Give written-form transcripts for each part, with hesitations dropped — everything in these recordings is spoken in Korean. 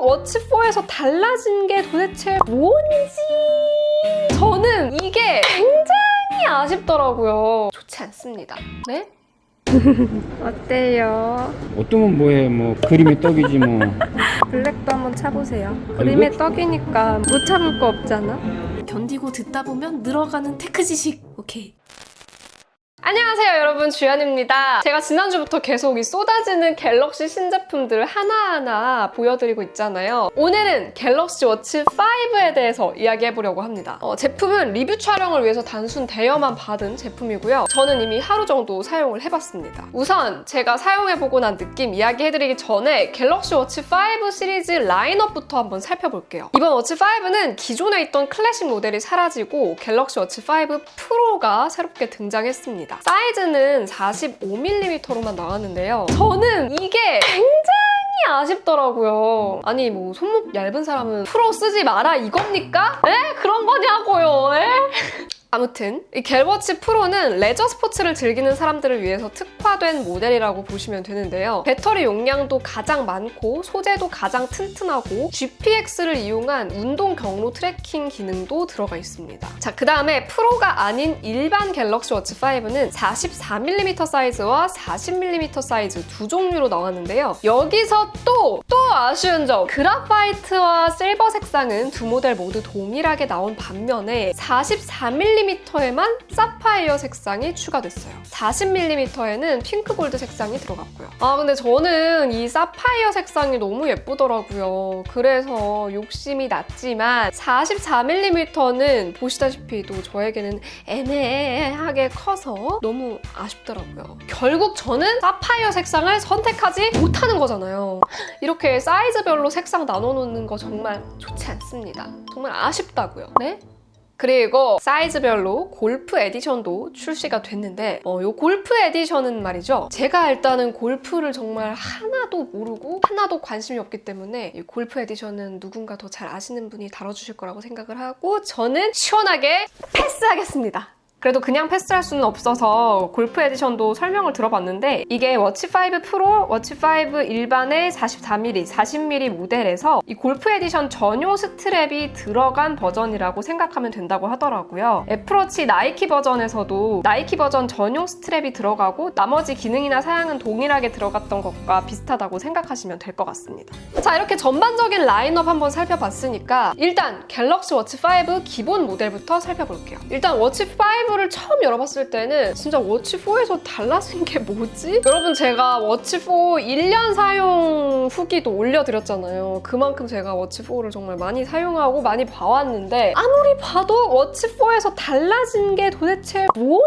워치4에서 달라진 게 도대체 뭔지 저는 이게 굉장히 아쉽더라고요. 좋지 않습니다. 네? 어때요? 어떠면 뭐해, 뭐 그림의 떡이지 뭐. 블랙도 한번 차보세요. 그림의 떡이니까 못 참을 거 없잖아. 견디고 듣다 보면 늘어가는 테크 지식. 오케이. 안녕하세요 여러분, 주연입니다. 제가 지난주부터 계속 이 쏟아지는 갤럭시 신제품들 하나하나 보여드리고 있잖아요. 오늘은 갤럭시 워치 5에 대해서 이야기해보려고 합니다. 제품은 리뷰 촬영을 위해서 단순 대여만 받은 제품이고요. 저는 이미 하루 정도 사용을 해봤습니다. 우선 제가 사용해보고 난 느낌 이야기해드리기 전에 갤럭시 워치 5 시리즈 라인업부터 한번 살펴볼게요. 이번 워치 5는 기존에 있던 클래식 모델이 사라지고 갤럭시 워치 5 프로가 새롭게 등장했습니다. 사이즈는 45mm로만 나왔는데요. 저는 이게 굉장히 아쉽더라고요. 아니 뭐 손목 얇은 사람은 프로 쓰지 마라 이겁니까? 에? 그런 거냐고요. 에? 아무튼 이 갤워치 프로는 레저 스포츠를 즐기는 사람들을 위해서 특화된 모델이라고 보시면 되는데요. 배터리 용량도 가장 많고 소재도 가장 튼튼하고 GPX를 이용한 운동 경로 트래킹 기능도 들어가 있습니다. 자, 그 다음에 프로가 아닌 일반 갤럭시 워치 5는 44mm 사이즈와 40mm 사이즈 두 종류로 나왔는데요. 여기서 또 아쉬운 점, 그라파이트와 실버 색상은 두 모델 모두 동일하게 나온 반면에 44mm에만 사파이어 색상이 추가됐어요. 40mm에는 핑크 골드 색상이 들어갔고요. 근데 저는 이 사파이어 색상이 너무 예쁘더라고요. 그래서 욕심이 났지만 44mm는 보시다시피 또 저에게는 애매하게 커서 너무 아쉽더라고요. 결국 저는 사파이어 색상을 선택하지 못하는 거잖아요. 이렇게 사이즈별로 색상 나눠놓는 거 정말 좋지 않습니다. 정말 아쉽다고요. 네? 그리고 사이즈별로 골프 에디션도 출시가 됐는데 이 골프 에디션은 말이죠. 제가 일단은 골프를 정말 하나도 모르고 하나도 관심이 없기 때문에 이 골프 에디션은 누군가 더 잘 아시는 분이 다뤄주실 거라고 생각을 하고 저는 시원하게 패스하겠습니다. 그래도 그냥 패스할 수는 없어서 골프 에디션도 설명을 들어봤는데 이게 워치5 프로, 워치5 일반의 44mm, 40mm 모델에서 이 골프 에디션 전용 스트랩이 들어간 버전이라고 생각하면 된다고 하더라고요. 애플워치 나이키 버전에서도 나이키 버전 전용 스트랩이 들어가고 나머지 기능이나 사양은 동일하게 들어갔던 것과 비슷하다고 생각하시면 될 것 같습니다. 자, 이렇게 전반적인 라인업 한번 살펴봤으니까 일단 갤럭시 워치5 기본 모델부터 살펴볼게요. 일단 워치5 를 처음 열어봤을 때는 진짜 워치4에서 달라진 게 뭐지? 여러분, 제가 워치4 1년 사용 후기도 올려드렸잖아요. 그만큼 제가 워치4를 정말 많이 사용하고 많이 봐왔는데 아무리 봐도 워치4에서 달라진 게 도대체 뭔지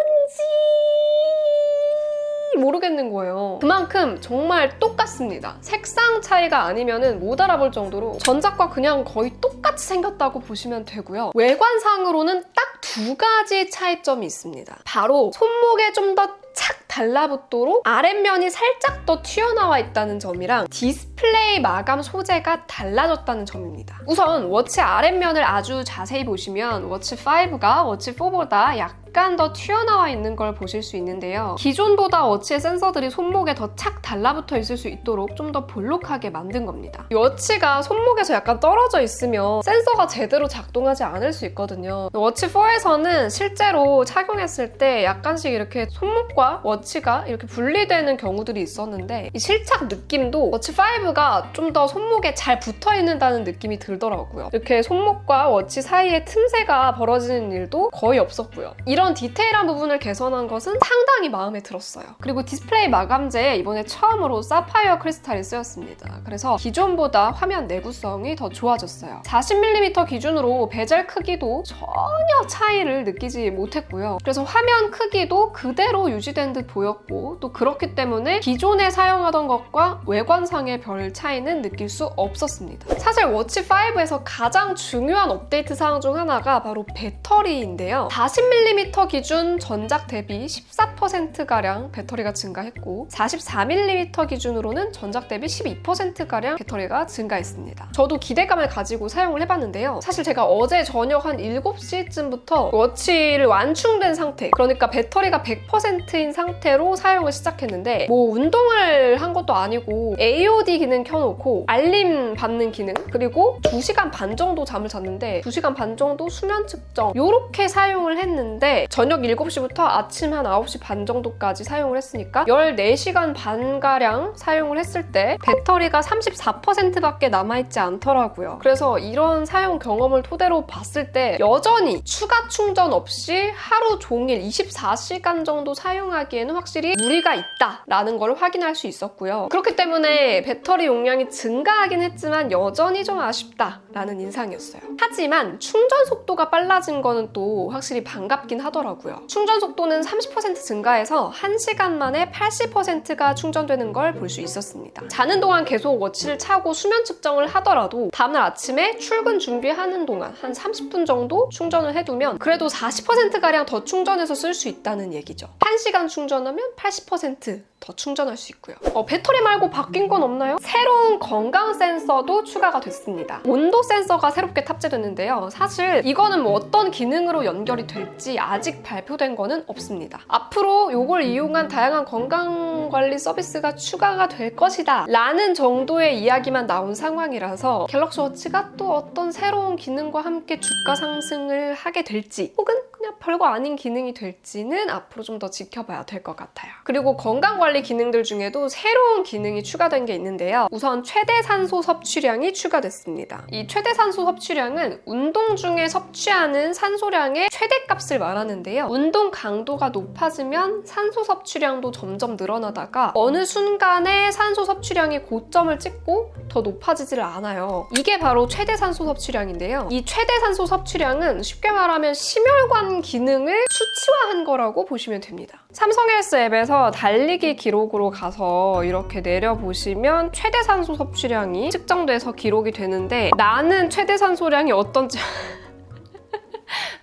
모르겠는 거예요. 그만큼 정말 똑같습니다. 색상 차이가 아니면은 못 알아볼 정도로 전작과 그냥 거의 똑같이 생겼다고 보시면 되고요. 외관상으로는 딱 두 가지 차이점이 있습니다. 바로 손목에 좀 더 착 달라붙도록 아랫면이 살짝 더 튀어나와 있다는 점이랑 디스플레이 마감 소재가 달라졌다는 점입니다. 우선 워치 아랫면을 아주 자세히 보시면 워치5가 워치4보다 약간 더 튀어나와 있는 걸 보실 수 있는데요. 기존보다 워치의 센서들이 손목에 더 착 달라붙어 있을 수 있도록 좀 더 볼록하게 만든 겁니다. 이 워치가 손목에서 약간 떨어져 있으면 센서가 제대로 작동하지 않을 수 있거든요. 워치4에서는 실제로 착용했을 때 약간씩 이렇게 손목과 워치가 이렇게 분리되는 경우들이 있었는데 이 실착 느낌도 워치5가 좀 더 손목에 잘 붙어 있는다는 느낌이 들더라고요. 이렇게 손목과 워치 사이에 틈새가 벌어지는 일도 거의 없었고요. 이런 디테일한 부분을 개선한 것은 상당히 마음에 들었어요. 그리고 디스플레이 마감재에 이번에 처음으로 사파이어 크리스탈이 쓰였습니다. 그래서 기존보다 화면 내구성이 더 좋아졌어요. 40mm 기준으로 베젤 크기도 전혀 차이를 느끼지 못했고요. 그래서 화면 크기도 그대로 유지된 듯 보였고 또 그렇기 때문에 기존에 사용하던 것과 외관상의 별 차이는 느낄 수 없었습니다. 사실 워치5에서 가장 중요한 업데이트 사항 중 하나가 바로 배터리인데요. 40mm 5mm 기준 전작 대비 14%가량 배터리가 증가했고 44mm 기준으로는 전작 대비 12%가량 배터리가 증가했습니다. 저도 기대감을 가지고 사용을 해봤는데요. 사실 제가 어제 저녁 한 7시쯤부터 워치를 완충된 상태, 그러니까 배터리가 100%인 상태로 사용을 시작했는데 뭐 운동을 한 것도 아니고 AOD 기능 켜놓고 알림 받는 기능, 그리고 2시간 반 정도 잠을 잤는데 2시간 반 정도 수면 측정 요렇게 사용을 했는데 저녁 7시부터 아침 한 9시 반 정도까지 사용을 했으니까 14시간 반가량 사용을 했을 때 배터리가 34%밖에 남아있지 않더라고요. 그래서 이런 사용 경험을 토대로 봤을 때 여전히 추가 충전 없이 하루 종일 24시간 정도 사용하기에는 확실히 무리가 있다라는 걸 확인할 수 있었고요. 그렇기 때문에 배터리 용량이 증가하긴 했지만 여전히 좀 아쉽다라는 인상이었어요. 하지만 충전 속도가 빨라진 거는 또 확실히 반갑긴 하더라고요. 충전 속도는 30% 증가해서 1시간 만에 80%가 충전되는 걸 볼 수 있었습니다. 자는 동안 계속 워치를 차고 수면 측정을 하더라도 다음날 아침에 출근 준비하는 동안 한 30분 정도 충전을 해두면 그래도 40%가량 더 충전해서 쓸 수 있다는 얘기죠. 1시간 충전하면 80% 더 충전할 수 있고요. 배터리 말고 바뀐 건 없나요? 새로운 건강 센서도 추가가 됐습니다. 온도 센서가 새롭게 탑재됐는데요. 사실 이거는 뭐 어떤 기능으로 연결이 될지 아직 발표된 거는 없습니다. 앞으로 이걸 이용한 다양한 건강관리 서비스가 추가가 될 것이다 라는 정도의 이야기만 나온 상황이라서 갤럭시 워치가 또 어떤 새로운 기능과 함께 주가 상승을 하게 될지 혹은 그냥 별거 아닌 기능이 될지는 앞으로 좀 더 지켜봐야 될 것 같아요. 그리고 건강관리 기능들 중에도 새로운 기능이 추가된 게 있는데요. 우선 최대 산소 섭취량이 추가됐습니다. 이 최대 산소 섭취량은 운동 중에 섭취하는 산소량의 최대값을 말하는데요. 운동 강도가 높아지면 산소 섭취량도 점점 늘어나다가 어느 순간에 산소 섭취량이 고점을 찍고 더 높아지지를 않아요. 이게 바로 최대 산소 섭취량인데요. 이 최대 산소 섭취량은 쉽게 말하면 심혈관 기능을 수치화한 거라고 보시면 됩니다. 삼성 헬스 앱에서 달리기 기록으로 가서 이렇게 내려보시면 최대 산소 섭취량이 측정돼서 기록이 되는데 나는 최대 산소량이 어떤지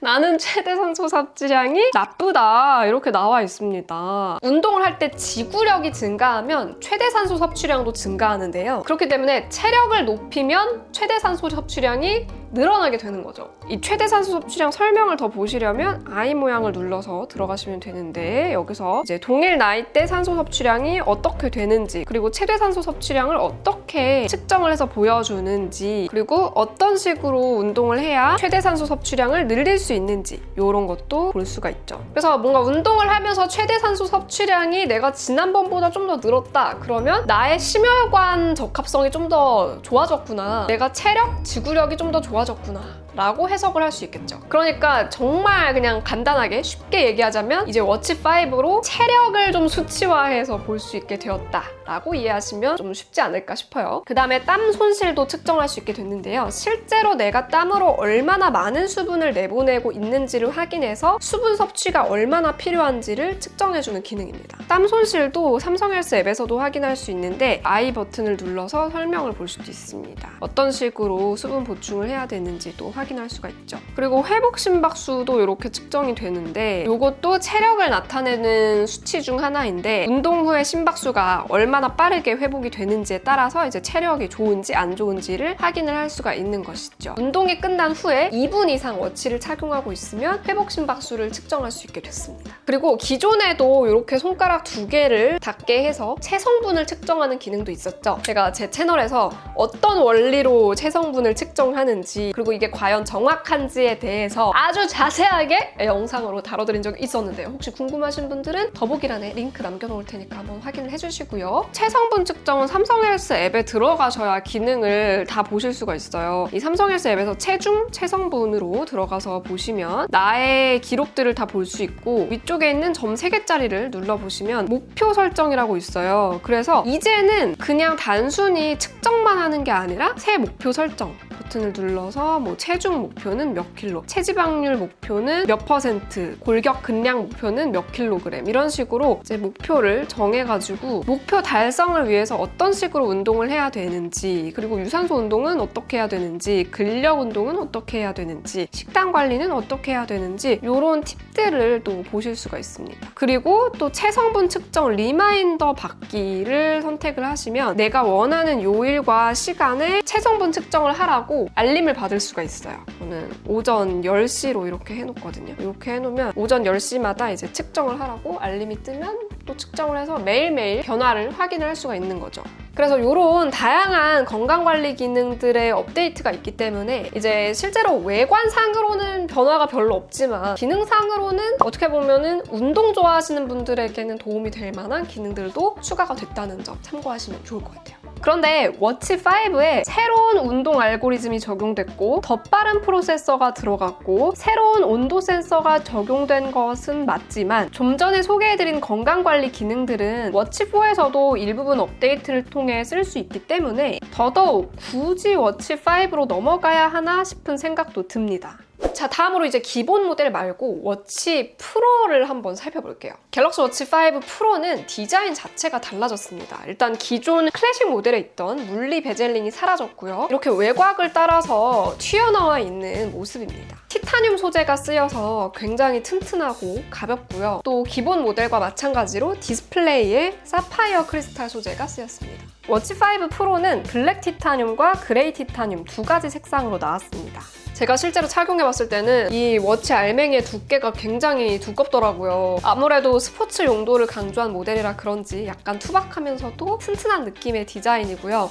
나는 최대 산소 섭취량이 나쁘다 이렇게 나와 있습니다. 운동을 할 때 지구력이 증가하면 최대 산소 섭취량도 증가하는데요. 그렇기 때문에 체력을 높이면 최대 산소 섭취량이 늘어나게 되는 거죠. 이 최대 산소 섭취량 설명을 더 보시려면 I 모양을 눌러서 들어가시면 되는데 여기서 이제 동일 나이대 산소 섭취량이 어떻게 되는지 그리고 최대 산소 섭취량을 어떻게 측정을 해서 보여주는지 그리고 어떤 식으로 운동을 해야 최대 산소 섭취량을 늘릴 수 있는지 이런 것도 볼 수가 있죠. 그래서 뭔가 운동을 하면서 최대 산소 섭취량이 내가 지난번보다 좀 더 늘었다 그러면 나의 심혈관 적합성이 좀 더 좋아졌구나, 내가 체력, 지구력이 좀 더 좋아졌구나 라고 해석을 할 수 있겠죠. 그러니까 정말 그냥 간단하게 쉽게 얘기하자면 이제 워치 5로 체력을 좀 수치화해서 볼 수 있게 되었다 라고 이해하시면 좀 쉽지 않을까 싶어요. 그 다음에 땀 손실도 측정할 수 있게 됐는데요. 실제로 내가 땀으로 얼마나 많은 수분을 내보내고 있는지를 확인해서 수분 섭취가 얼마나 필요한지를 측정해주는 기능입니다. 땀 손실도 삼성 헬스 앱에서도 확인할 수 있는데 I 버튼을 눌러서 설명을 볼 수도 있습니다. 어떤 식으로 수분 보충을 해야 되는지도 확인할 수가 있죠. 그리고 회복 심박수도 이렇게 측정이 되는데 이것도 체력을 나타내는 수치 중 하나인데 운동 후에 심박수가 얼마나 빠르게 회복이 되는지에 따라서 이제 체력이 좋은지 안 좋은지를 확인을 할 수가 있는 것이죠. 운동이 끝난 후에 2분 이상 워치를 착용하고 있으면 회복 심박수를 측정할 수 있게 됐습니다. 그리고 기존에도 이렇게 손가락 2개를 닿게 해서 체성분을 측정하는 기능도 있었죠. 제가 제 채널에서 어떤 원리로 체성분을 측정하는지 그리고 이게 과연 정확한지에 대해서 아주 자세하게 영상으로 다뤄드린 적이 있었는데요. 혹시 궁금하신 분들은 더보기란에 링크 남겨놓을 테니까 한번 확인을 해주시고요. 체성분 측정은 삼성 헬스 앱에 들어가셔야 기능을 다 보실 수가 있어요. 이 삼성 헬스 앱에서 체중, 체성분으로 들어가서 보시면 나의 기록들을 다 볼 수 있고 위쪽에 있는 점 3개짜리를 눌러보시면 목표 설정이라고 있어요. 그래서 이제는 그냥 단순히 측정만 하는 게 아니라 새 목표 설정 버튼을 눌러서 뭐 체중 목표는 몇 킬로, 체지방률 목표는 몇 퍼센트, 골격 근량 목표는 몇 킬로그램 이런 식으로 이제 목표를 정해가지고 목표 달성을 위해서 어떤 식으로 운동을 해야 되는지, 그리고 유산소 운동은 어떻게 해야 되는지, 근력 운동은 어떻게 해야 되는지, 식단 관리는 어떻게 해야 되는지 이런 팁들을 또 보실 수가 있습니다. 그리고 또 체성분 측정 리마인더 받기를 선택을 하시면 내가 원하는 요일과 시간에 체성분 측정을 하라고 알림을 받을 수가 있어요. 저는 오전 10시로 이렇게 해놓거든요. 이렇게 해놓으면 오전 10시마다 이제 측정을 하라고 알림이 뜨면 또 측정을 해서 매일매일 변화를 확인을 할 수가 있는 거죠. 그래서 이런 다양한 건강관리 기능들의 업데이트가 있기 때문에 이제 실제로 외관상으로는 변화가 별로 없지만 기능상으로는 어떻게 보면은 운동 좋아하시는 분들에게는 도움이 될 만한 기능들도 추가가 됐다는 점 참고하시면 좋을 것 같아요. 그런데 워치5에 새로운 운동 알고리즘이 적용됐고 더 빠른 프로세서가 들어갔고 새로운 온도 센서가 적용된 것은 맞지만 좀 전에 소개해드린 건강관리 기능들은 워치4에서도 일부분 업데이트를 통해 쓸 수 있기 때문에 더더욱 굳이 워치5로 넘어가야 하나 싶은 생각도 듭니다. 자, 다음으로 이제 기본 모델 말고 워치 프로를 한번 살펴볼게요. 갤럭시 워치 5 프로는 디자인 자체가 달라졌습니다. 일단 기존 클래식 모델에 있던 물리 베젤링이 사라졌고요. 이렇게 외곽을 따라서 튀어나와 있는 모습입니다. 티타늄 소재가 쓰여서 굉장히 튼튼하고 가볍고요. 또 기본 모델과 마찬가지로 디스플레이에 사파이어 크리스탈 소재가 쓰였습니다. 워치 5 프로는 블랙 티타늄과 그레이 티타늄 두 가지 색상으로 나왔습니다. 제가 실제로 착용해봤을 때는 이 워치 알맹이의 두께가 굉장히 두껍더라고요. 아무래도 스포츠 용도를 강조한 모델이라 그런지 약간 투박하면서도 튼튼한 느낌의 디자인이고요.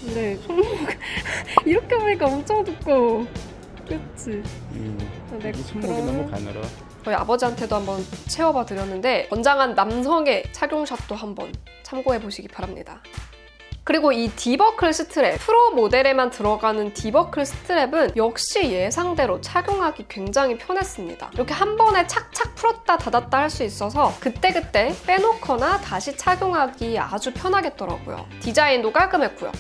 근데 손목 이렇게 보니까 엄청 두꺼워. 그치? 내 손목이 너무 가늘어. 저희 아버지한테도 한번 채워봐 드렸는데 건장한 남성의 착용샷도 한번 참고해 보시기 바랍니다. 그리고 이 디버클 스트랩, 프로 모델에만 들어가는 디버클 스트랩은 역시 예상대로 착용하기 굉장히 편했습니다. 이렇게 한 번에 착착 풀었다 닫았다 할 수 있어서 그때그때 빼놓거나 다시 착용하기 아주 편하겠더라고요. 디자인도 깔끔했고요.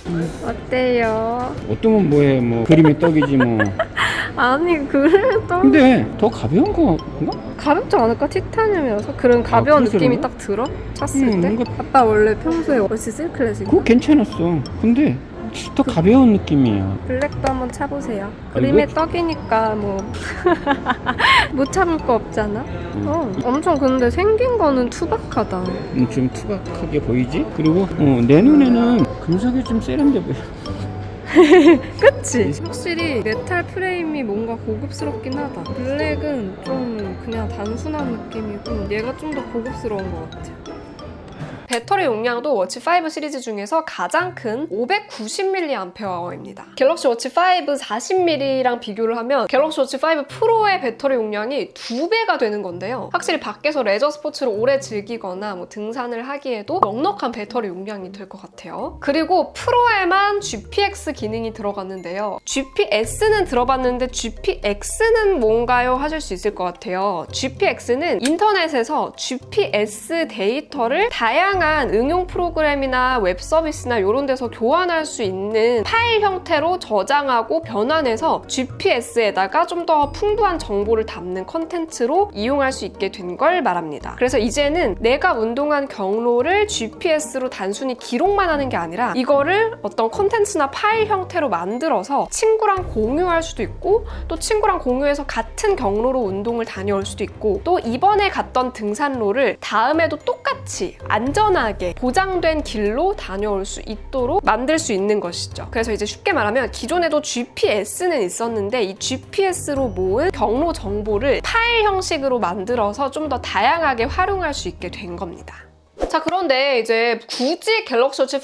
어때요? 어떠면 뭐해, 뭐 그림의 떡이지 뭐. 아니 그래도 근데 더 가벼운 건가? 가볍지 않을까? 티타늄이라서 그런 가벼운 그래서 느낌이 그런가? 딱 들어? 찼을 때? 뭔가 아빠 원래 평소에 워치 쓸 클래식 그거 괜찮았어. 근데 더 가벼운 느낌이야. 블랙도 한번 차보세요. 그림의 떡이니까 뭐 못 참을 거 없잖아. 엄청 근데 생긴 거는 투박하다. 좀 투박하게 보이지? 그리고 내 눈에는 금속이 좀 세련돼 보여. 그치? 확실히 메탈 프레임이 뭔가 고급스럽긴 하다. 블랙은 좀 그냥 단순한 느낌이고 얘가 좀 더 고급스러운 것 같아. 배터리 용량도 워치5 시리즈 중에서 가장 큰 590mAh입니다. 갤럭시 워치 5 40mm랑 비교를 하면 갤럭시 워치 5 프로의 배터리 용량이 2배가 되는 건데요. 확실히 밖에서 레저 스포츠를 오래 즐기거나 뭐 등산을 하기에도 넉넉한 배터리 용량이 될 것 같아요. 그리고 프로에만 GPX 기능이 들어갔는데요. GPS는 들어봤는데 GPX는 뭔가요? 하실 수 있을 것 같아요. GPX는 인터넷에서 GPS 데이터를 다양한 응용 프로그램이나 웹 서비스나 이런 데서 교환할 수 있는 파일 형태로 저장하고 변환해서 GPS에다가 좀 더 풍부한 정보를 담는 컨텐츠로 이용할 수 있게 된 걸 말합니다. 그래서 이제는 내가 운동한 경로를 GPS로 단순히 기록만 하는 게 아니라 이거를 어떤 컨텐츠나 파일 형태로 만들어서 친구랑 공유할 수도 있고 또 친구랑 공유해서 같은 경로로 운동을 다녀올 수도 있고 또 이번에 갔던 등산로를 다음에도 똑같이 안전하게 보장된 길로 다녀올 수 있도록 만들 수 있는 것이죠. 그래서 이제 쉽게 말하면 기존에도 GPS는 있었는데 이 GPS로 모은 경로 정보를 파일 형식으로 만들어서 좀 더 다양하게 활용할 수 있게 된 겁니다. 자, 그런데 이제 굳이 갤럭시 워치 5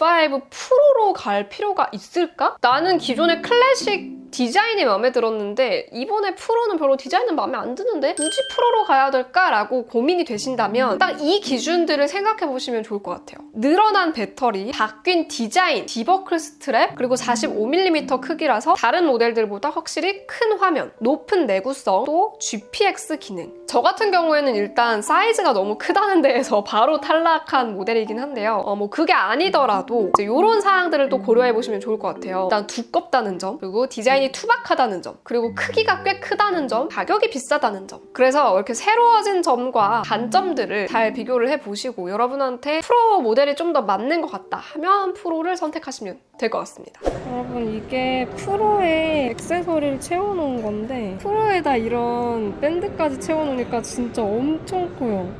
프로로 갈 필요가 있을까? 나는 기존의 클래식 디자인이 마음에 들었는데 이번에 프로는 별로 디자인은 마음에 안 드는데 굳이 프로로 가야 될까라고 고민이 되신다면 딱 이 기준들을 생각해 보시면 좋을 것 같아요. 늘어난 배터리, 바뀐 디자인, 디버클 스트랩, 그리고 45mm 크기라서 다른 모델들보다 확실히 큰 화면, 높은 내구성, 또 GPX 기능. 저 같은 경우에는 일단 사이즈가 너무 크다는 데에서 바로 탈락한 모델이긴 한데요. 뭐 그게 아니더라도 이런 사항들을 또 고려해 보시면 좋을 것 같아요. 일단 두껍다는 점, 그리고 디자인 디자인이 투박하다는 점, 그리고 크기가 꽤 크다는 점, 가격이 비싸다는 점. 그래서 이렇게 새로워진 점과 단점들을 잘 비교를 해보시고 여러분한테 프로 모델이 좀 더 맞는 것 같다 하면 프로를 선택하시면 될 것 같습니다. 여러분, 이게 프로에 액세서리를 채워놓은 건데 프로에다 이런 밴드까지 채워놓으니까 진짜 엄청 커요.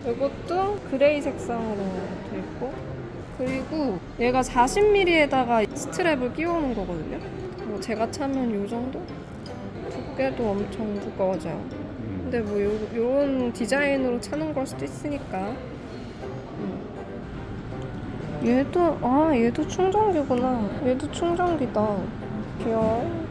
이것도 그레이 색상으로 돼 있고, 그리고 얘가 40mm에다가 스트랩을 끼워놓은 거거든요. 뭐 제가 차면 이 정도? 두께도 엄청 두꺼워져요. 근데 뭐 요런 디자인으로 차는 걸 수도 있으니까. 얘도 충전기구나. 얘도 충전기다. 귀여워.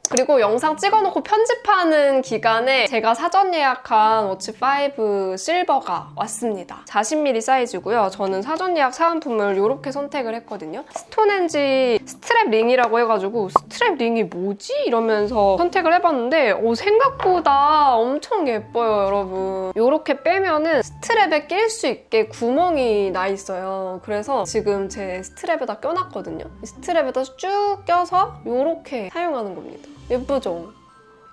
그리고 영상 찍어놓고 편집하는 기간에 제가 사전 예약한 워치5 실버가 왔습니다. 40mm 사이즈고요. 저는 사전 예약 사은품을 이렇게 선택을 했거든요. 스톤헨지 스트랩 링이라고 해가지고 스트랩 링이 뭐지? 이러면서 선택을 해봤는데 생각보다 엄청 예뻐요, 여러분. 이렇게 빼면은 스트랩에 낄 수 있게 구멍이 나 있어요. 그래서 지금 제 스트랩에다 껴놨거든요. 스트랩에다 쭉 껴서 이렇게 사용하는 겁니다. 예쁘죠?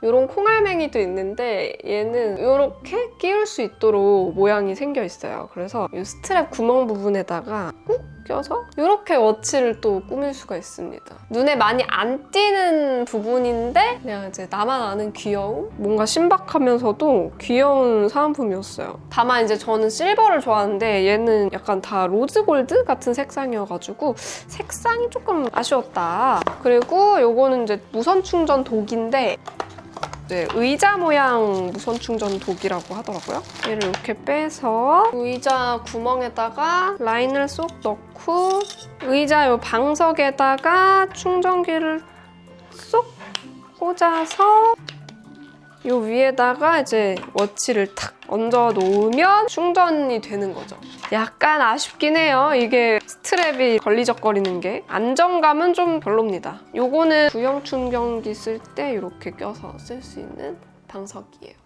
이런 콩알맹이도 있는데 얘는 이렇게 끼울 수 있도록 모양이 생겨 있어요. 그래서 이 스트랩 구멍 부분에다가 꾹 껴서 이렇게 워치를 또 꾸밀 수가 있습니다. 눈에 많이 안 띄는 부분인데 그냥 이제 나만 아는 귀여움? 뭔가 신박하면서도 귀여운 사은품이었어요. 다만 이제 저는 실버를 좋아하는데 얘는 약간 다 로즈 골드 같은 색상이어가지고 색상이 조금 아쉬웠다. 그리고 요거는 이제 무선 충전 독인데 의자 모양 무선 충전 독이라고 하더라고요. 얘를 이렇게 빼서 의자 구멍에다가 라인을 쏙 넣고 의자 요 방석에다가 충전기를 쏙 꽂아서 요 위에다가 이제 워치를 탁 얹어 놓으면 충전이 되는 거죠. 약간 아쉽긴 해요. 이게 스트랩이 걸리적거리는 게. 안정감은 좀 별로입니다. 요거는 구형 충전기 쓸 때 이렇게 껴서 쓸 수 있는 방석이에요.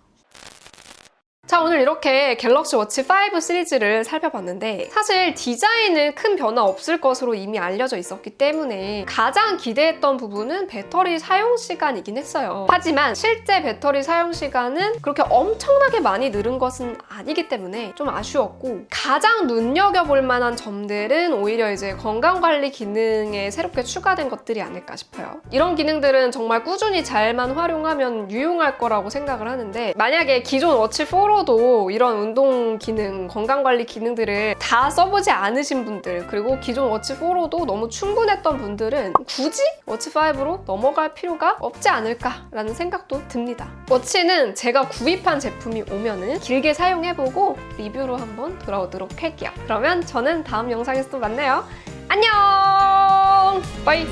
자, 오늘 이렇게 갤럭시 워치 5 시리즈를 살펴봤는데 사실 디자인은 큰 변화 없을 것으로 이미 알려져 있었기 때문에 가장 기대했던 부분은 배터리 사용 시간이긴 했어요. 하지만 실제 배터리 사용 시간은 그렇게 엄청나게 많이 늘은 것은 아니기 때문에 좀 아쉬웠고, 가장 눈여겨볼 만한 점들은 오히려 이제 건강관리 기능에 새롭게 추가된 것들이 아닐까 싶어요. 이런 기능들은 정말 꾸준히 잘만 활용하면 유용할 거라고 생각을 하는데, 만약에 기존 워치 4로 도 이런 운동 기능, 건강관리 기능들을 다 써보지 않으신 분들, 그리고 기존 워치4로도 너무 충분했던 분들은 굳이 워치5로 넘어갈 필요가 없지 않을까라는 생각도 듭니다. 워치는 제가 구입한 제품이 오면은 길게 사용해보고 리뷰로 한번 돌아오도록 할게요. 그러면 저는 다음 영상에서 또 만나요. 안녕! 바이!